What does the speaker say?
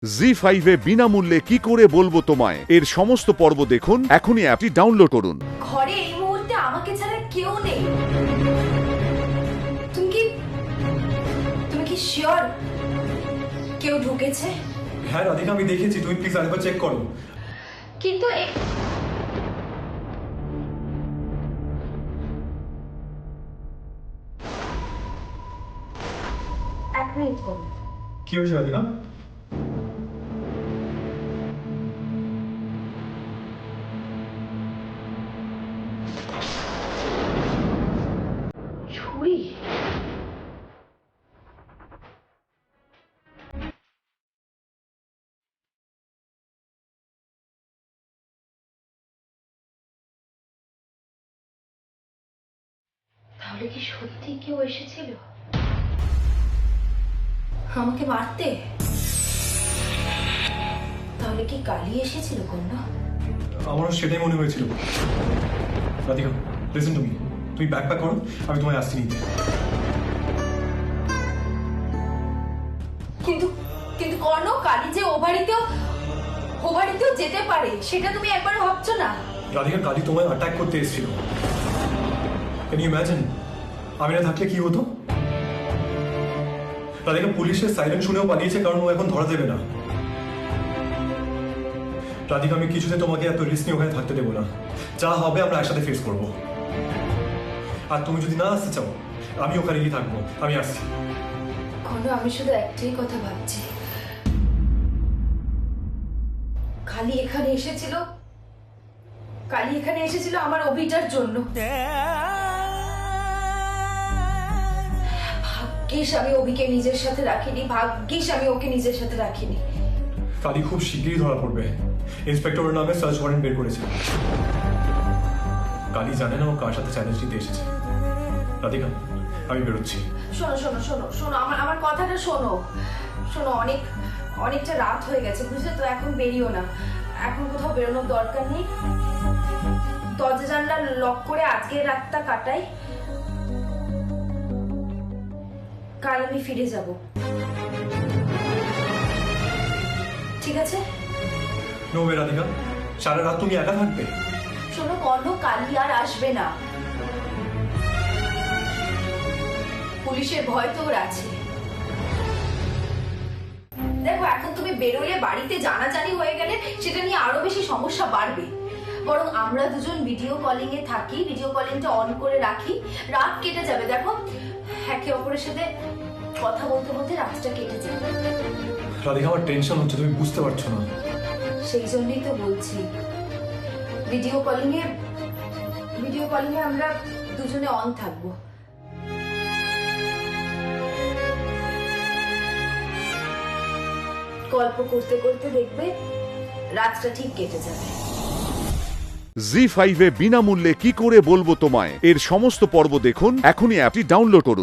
জি5 এ বিনামূল্যে কি করে বলবো তোমায় এর সমস্ত পর্ব দেখুন এখনই অ্যাপটি ডাউনলোড করুন। ঘরে এই মুহূর্তে আমাকে ছাড়া কেউ নেই। তুমি কি শিওর কেউ ঢুকেছে? হ্যাঁ রাধিকা, আমি দেখেছি, তুমি প্লিজ আরেকবার চেক করো। কিন্তু এক মিনিট করুন। কি হয়েছে রাধিকা? ছুরি? তাহলে কি সত্যি কেউ এসেছিল আমাকে মারতে? তাহলে কি কালি এসেছিল কন্যা? আমারও সেটাই মনে হয়েছিল। রাধিকা, লিসেন টু মি, তুমি ব্যাগ প্যাক করো, আমি তোমায় আসছি নিতে। কিন্তু কিন্তু কর্ণ, কালি যে ও বাড়িতেও যেতে পারে সেটা তুমি একবার ভাবছো না? রাধিকা, কালি তোমায় অ্যাটাক করতে এসেছিল। Can you imagine? আমি না থাকলে কি হতো? রাধিকা, পুলিশের সাইরেন শুনেও পালিয়েছে কারণ ও এখন ধরা দেবে না। রাধিকা, আমি কিছুতে তোমাকে এত রিস্ক নিয়ে ওখানে থাকতে দেবো না। যা হবে আমরা একসাথে ফেস করবো। আর তুমি যদি না আসতে চাও, আমি ওখানে গিয়ে থাকবো। আমি আসছি। কর্ণ, আমি শুধু একটাই কথা ভাবছি। কালি এখানে এসেছিল আমার অভিটার জন্য। ভাগ্যিস আমি অভিকে নিজের সাথে রাখিনি, ভাগ্যিস আমি ওকে নিজের সাথে রাখিনি। কালি খুব শিগগিরই ধরা পড়বে। ইন্সপেক্টরের নামে সার্চ ওয়ারেন্ট বের করেছে। কালি জানে না ও কার সাথে চ্যালেঞ্জ নিতে এসেছে। রাধিকা, আমি বেরোচ্ছি। শোনো শোনো শোনো শোনো, আমার কথাটা শোনো। অনেকটা রাত হয়ে গেছে, বুঝলে তো? এখন বেরিও না, এখন কোথাও বেরোনোর দরকার নেই। দরজা জানলা লক করে আজকের রাতটা কাটাই, কাল আমি ফিরে যাব, ঠিক আছে? নো ওয়ে রাধিকা, সারা রাত তুমি একা থাকবে? শোনো কর্ণ, কালি আর আসবে না। পুলিশের ভয় তো ওর আছে। দেখো, এখন তুমি বেরোলে বাড়িতে জানাজানি হয়ে গেলে সেটা নিয়ে আরো বেশি সমস্যা বাড়বে। বরং আমরা দুজন ভিডিও কলিং এ থাকি, ভিডিও কলিংটা অন করে রাখি, রাত কেটে যাবে। দেখো, একে অপরের সাথে কথা বলতে বলতে রাতটা কেটে যাবে। রাধিকা, আমার টেনশন হচ্ছে, তুমি বুঝতে পারছো না। সেই জন্যই তো বলছি, ভিডিও কলিং এ আমরা দুজনে অন থাকবো। গল্প করতে করতে দেখবে রাতটা ঠিক কেটে যাবে। জি5 এ বিনামূল্যে কি করে বলবো তোমায় এর সমস্ত পর্ব দেখুন এখনই অ্যাপটি ডাউনলোড করুন।